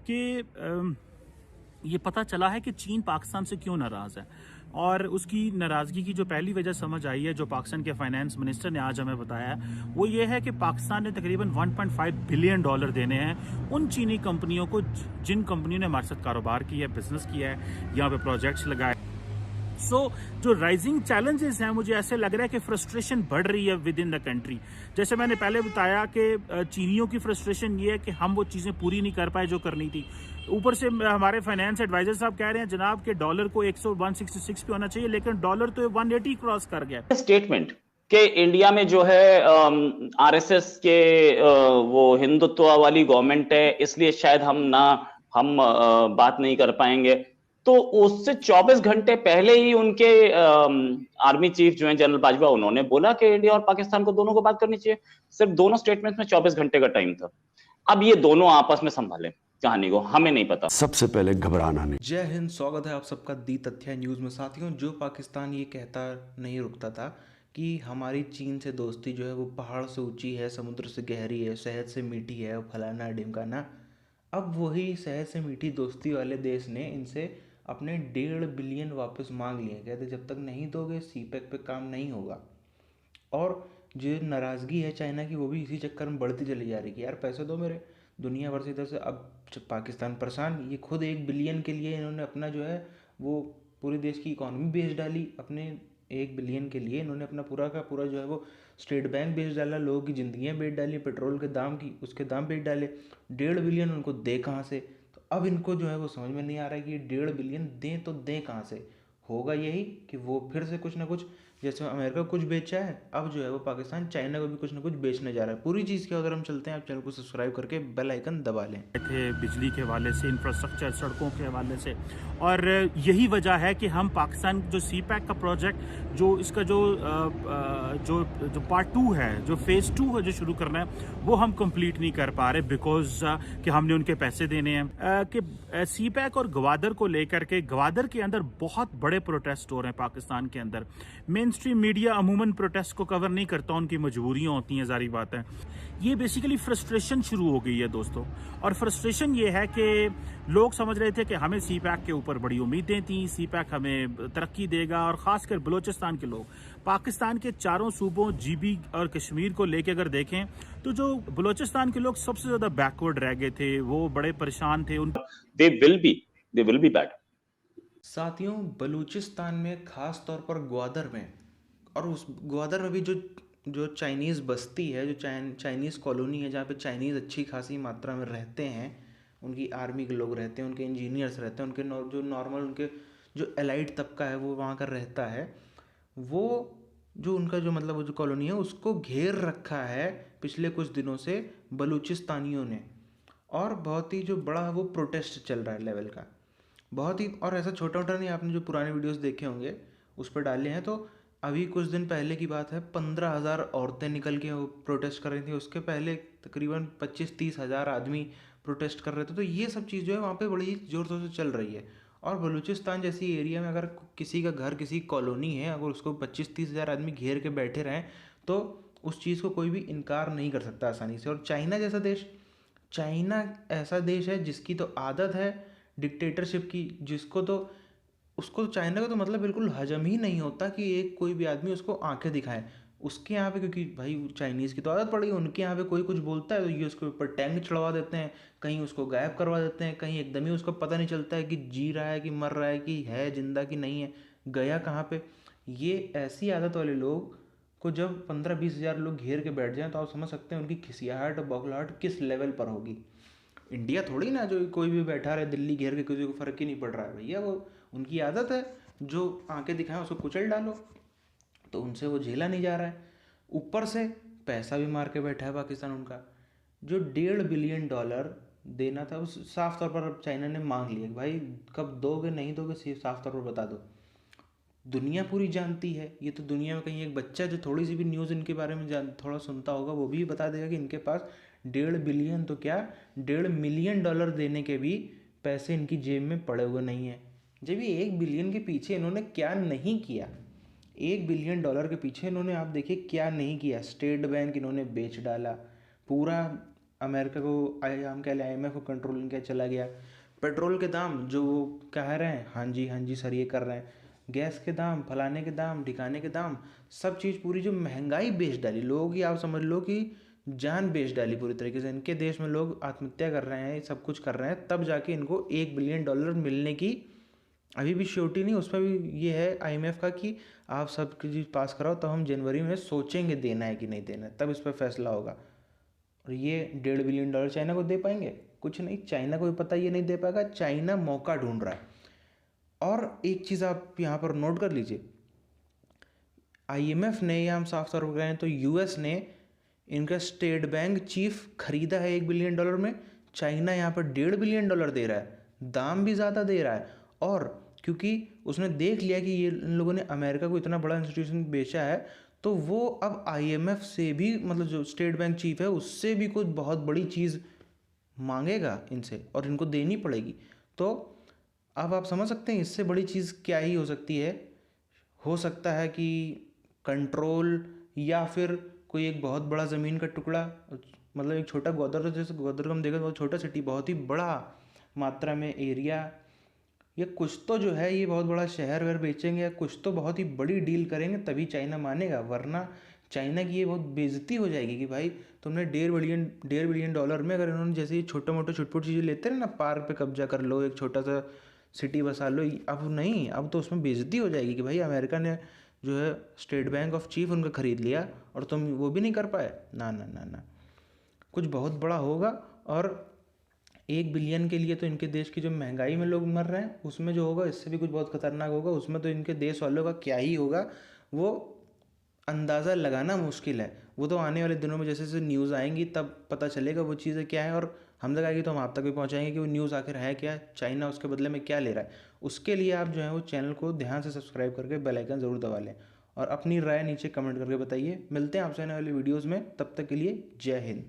कि ये पता चला है कि चीन पाकिस्तान से क्यों नाराज़ है, और उसकी नाराज़गी की जो पहली वजह समझ आई है, जो पाकिस्तान के फाइनेंस मिनिस्टर ने आज हमें बताया है, वो ये है कि पाकिस्तान ने तकरीबन 1.5 बिलियन डॉलर देने हैं उन चीनी कंपनियों को जिन कंपनियों ने हमारे साथ कारोबार किया है, बिजनेस किया है, यहाँ पे प्रोजेक्ट्स लगाए। जो राइजिंग चैलेंजेस हैं, मुझे ऐसे लग रहा है कि फ्रस्ट्रेशन बढ़ रही है विद इन द कंट्री। जैसे मैंने पहले बताया कि चीनियों की फ्रस्ट्रेशन ये है कि हम वो चीज़ें पूरी नहीं कर पाए जो करनी थी। ऊपर से हमारे फाइनेंस एडवाइजर साहब कह रहे हैं जनाब के डॉलर को 166 पे होना चाहिए, लेकिन डॉलर तो 180 क्रॉस कर गया। स्टेटमेंट कि इंडिया में जो है आरएसएस के वो हिंदुत्व वाली गवर्नमेंट है, इसलिए शायद हम बात नहीं कर पाएंगे। तो उससे 24 घंटे पहले ही उनके आर्मी चीफ जो है जनरल बाजवा, उन्होंने बोला कि इंडिया और पाकिस्तान को दोनों को बात करनी चाहिए। सिर्फ दोनों स्टेटमेंट में 24 घंटे का टाइम था। अब ये दोनों आपस में संभालें कहानी को, हमें नहीं पता। सबसे पहले घबराना नहीं। जय हिंद, स्वागत है आप सबका दी तथ्य न्यूज़ में। साथियों, जो पाकिस्तान ये कहता नहीं रुकता था कि हमारी चीन से दोस्ती जो है वो पहाड़ से ऊंची है, समुद्र से गहरी है, शहद से मीठी है, वो फलाना ढिमकाना, अब वही शहद से मीठी दोस्ती वाले देश ने इनसे अपने 1.5 बिलियन वापस मांग लिए। कहते जब तक नहीं दोगे सीपैक पे काम नहीं होगा। और जो नाराज़गी है चाइना की, वो भी इसी चक्कर में बढ़ती चली जा रही है कि यार पैसे दो मेरे। दुनिया भर से इधर से अब पाकिस्तान परेशान, ये खुद 1 बिलियन के लिए इन्होंने अपना जो है वो पूरे देश की इकॉनमी बेच डाली। अपने 1 बिलियन के लिए इन्होंने अपना पूरा का पूरा जो है वो स्टेट बैंक बेच डाला, लोगों की ज़िंदगियाँ बेच डाली, पेट्रोल के दाम की उसके दाम बेच डाले। 1.5 बिलियन उनको दे कहाँ से? तो अब इनको जो है वो समझ में नहीं आ रहा है कि ये 1.5 बिलियन दें तो दें कहाँ से। होगा यही कि वो फिर से कुछ ना कुछ, जैसे अमेरिका को कुछ बेचा है, अब जो है वो पाकिस्तान चाइना को भी कुछ ना कुछ बेचने जा रहा है। पूरी चीज़ की अगर हम चलते हैं, आप चैनल को सब्सक्राइब करके बेल आइकन दबा लें। थे बिजली के हवाले से, इंफ्रास्ट्रक्चर, सड़कों के हवाले से, और यही वजह है कि हम पाकिस्तान जो सीपैक का प्रोजेक्ट, जो इसका जो पार्ट 2 है, जो फेज़ 2 है जो शुरू करना है, वो हम कंप्लीट नहीं कर पा रहे बिकॉज कि हमने उनके पैसे देने हैं। कि सीपैक और गवादर को लेकर के, गवादर के अंदर बहुत बड़े प्रोटेस्ट हो रहे हैं पाकिस्तान के अंदर। मेन स्ट्रीम मीडिया अमूमन प्रोटेस्ट को कवर नहीं करता, उनकी मजबूरियां होती हैं, जारी बात है। ये बेसिकली फ्रस्ट्रेशन शुरू हो गई है दोस्तों, और फ्रस्ट्रेशन ये है कि लोग समझ रहे थे कि हमें सीपैक के ऊपर बड़ी उम्मीदें थी, सीपैक हमें तरक्की देगा, और खासकर बलूचिस्तान के लोग, पाकिस्तान के चारों सूबों GB और कश्मीर को लेके अगर देखें तो जो बलूचिस्तान के लोग सबसे ज्यादा बैकवर्ड रह गए थे, वो बड़े परेशान थे। They will be bad. साथियों, बलूचिस्तान में ख़ास तौर पर ग्वादर में, और उस ग्वादर में भी जो चाइनीज़ बस्ती है, जो चाइनीज़ कॉलोनी है, जहाँ पे चाइनीज़ अच्छी खासी मात्रा में रहते हैं, उनकी आर्मी के लोग रहते हैं, उनके इंजीनियर्स रहते हैं, उनके जो नॉर्मल उनके जो एलाइट तबका है वो वहाँ का रहता है। वो जो उनका जो मतलब वो जो कॉलोनी है उसको घेर रखा है पिछले कुछ दिनों से बलूचिस्तानियों ने, और बहुत ही जो बड़ा वो प्रोटेस्ट चल रहा है लेवल का, बहुत ही। और ऐसा छोटा मोटा नहीं, आपने जो पुराने वीडियोस देखे होंगे उस पर डाले हैं, तो अभी कुछ दिन पहले की बात है, 15,000 औरतें निकल के वो प्रोटेस्ट कर रही थी। उसके पहले तकरीबन 25-30 हज़ार आदमी प्रोटेस्ट कर रहे थे। तो ये सब चीज़ जो है वहाँ पे बड़ी ज़ोर शोर से चल रही है। और बलूचिस्तान जैसी एरिया में अगर किसी का घर, किसी कॉलोनी है, अगर उसको 25-30 हज़ार आदमी घेर के बैठे रहें तो उस चीज़ को कोई भी इनकार नहीं कर सकता आसानी से। और चाइना जैसा देश, चाइना ऐसा देश है जिसकी तो आदत है डिक्टेटरशिप की, जिसको तो उसको चाइना को तो मतलब बिल्कुल हजम ही नहीं होता कि एक कोई भी आदमी उसको आंखें दिखाए। उसके यहाँ पे, क्योंकि भाई चाइनीज़ की तो आदत पड़ गई, उनके यहाँ पे कोई कुछ बोलता है तो ये उसके ऊपर टैंक चढ़वा देते हैं, कहीं उसको गायब करवा देते हैं, कहीं एकदम ही उसको पता नहीं चलता है कि जी रहा है कि मर रहा है, कि है जिंदा कि नहीं है, गया कहाँ पे। ये ऐसी आदत वाले लोग को जब 15-20 हज़ार लोग घेर के बैठ जाएं तो आप समझ सकते हैं उनकी खिसियाहट और बौखलाहट किस लेवल पर होगी। इंडिया थोड़ी ना जो कोई भी बैठा रहे दिल्ली घेर के, किसी को फ़र्क ही नहीं पड़ रहा है भैया। वो उनकी आदत है, जो आंखें दिखाएं उसको कुचल डालो, तो उनसे वो झेला नहीं जा रहा है। ऊपर से पैसा भी मार के बैठा है पाकिस्तान उनका। जो 1.5 बिलियन डॉलर देना था उस साफ तौर पर अब चाइना ने मांग लिया कि भाई कब दोगे, नहीं दोगे, सिर्फ साफ तौर पर बता दो। दुनिया पूरी जानती है, ये तो दुनिया में कहीं एक बच्चा जो थोड़ी सी भी न्यूज़ इनके बारे में थोड़ा सुनता होगा वो भी बता देगा कि इनके पास 1.5 बिलियन तो क्या, 1.5 मिलियन डॉलर देने के भी पैसे इनकी जेब में पड़े हुए नहीं हैं। जब ये 1 बिलियन के पीछे इन्होंने क्या नहीं किया, 1 बिलियन डॉलर के पीछे इन्होंने आप देखिए क्या नहीं किया। स्टेट बैंक इन्होंने बेच डाला, पूरा अमेरिका को हम कह लें IMF को कंट्रोल किया चला गया। पेट्रोल के दाम जो वो कह रहे हैं, हाँ जी सर ये कर रहे हैं, गैस के दाम, फलाने के दाम, ठिकाने के दाम, सब चीज़ पूरी जो महंगाई बेच डाली लोगों की, आप समझ लो कि जान बेच डाली पूरी तरीके से। इनके देश में लोग आत्महत्या कर रहे हैं, सब कुछ कर रहे हैं, तब जाके इनको $1 बिलियन मिलने की अभी भी श्योरिटी नहीं। उसमें भी ये है IMF का कि आप सब चीज़ पास कराओ, तो हम जनवरी में सोचेंगे देना है कि नहीं देना है, तब इस पर फैसला होगा। और ये $1.5 बिलियन चाइना को दे पाएंगे? कुछ नहीं, चाइना को भी पता ये नहीं दे पाएगा। चाइना मौका ढूंढ रहा है। और एक चीज़ आप यहाँ पर नोट कर लीजिए, IMF ने, या हम साफ तौर पर कहें तो US ने इनका स्टेट बैंक चीफ खरीदा है $1 बिलियन में। चाइना यहाँ पर $1.5 बिलियन दे रहा है, दाम भी ज़्यादा दे रहा है। और क्योंकि उसने देख लिया कि ये इन लोगों ने अमेरिका को इतना बड़ा इंस्टीट्यूशन बेचा है, तो वो अब IMF से भी, मतलब जो स्टेट बैंक चीफ है उससे भी कुछ बहुत बड़ी चीज़ मांगेगा इनसे, और इनको देनी पड़ेगी। तो अब आप समझ सकते हैं इससे बड़ी चीज़ क्या ही हो सकती है। हो सकता है कि कंट्रोल, या फिर कोई एक बहुत बड़ा ज़मीन का टुकड़ा, मतलब एक छोटा ग्वादर, जैसे ग्वादर को हम देखें बहुत छोटा सिटी, बहुत ही बड़ा मात्रा में एरिया, या कुछ तो जो है ये बहुत बड़ा शहर वहर बेचेंगे, या कुछ तो बहुत ही बड़ी डील करेंगे, तभी चाइना मानेगा। वरना चाइना की ये बहुत बेइज्जती हो जाएगी कि भाई तुमने $1.5 बिलियन में, अगर इन्होंने जैसे ये छोटा मोटा छुटपुट चीज़ें लेते हैं ना, पार्क पे कब्जा कर लो, एक छोटा सा सिटी बसा लो, अब नहीं, अब तो उसमें बेइज्जती हो जाएगी कि भाई अमेरिका ने जो है स्टेट बैंक ऑफ चीफ उनका खरीद लिया और तुम वो भी नहीं कर पाए। ना ना ना ना, कुछ बहुत बड़ा होगा। और $1 बिलियन के लिए तो इनके देश की जो महंगाई में लोग मर रहे हैं, उसमें जो होगा इससे भी कुछ बहुत खतरनाक होगा। उसमें तो इनके देश वालों का क्या ही होगा, वो अंदाज़ा लगाना मुश्किल है। वो तो आने वाले दिनों में जैसे जैसे न्यूज़ आएंगी तब पता चलेगा वो चीज़ें क्या है, और हम तक आएगी तो हम आप तक भी पहुंचाएंगे कि वो न्यूज़ आखिर है क्या, चाइना उसके बदले में क्या ले रहा है। उसके लिए आप जो है वो चैनल को ध्यान से सब्सक्राइब करके बेल आइकन ज़रूर दबा लें, और अपनी राय नीचे कमेंट करके बताइए। मिलते हैं आपसे आने वाली वीडियोज़ में, तब तक के लिए जय हिंद।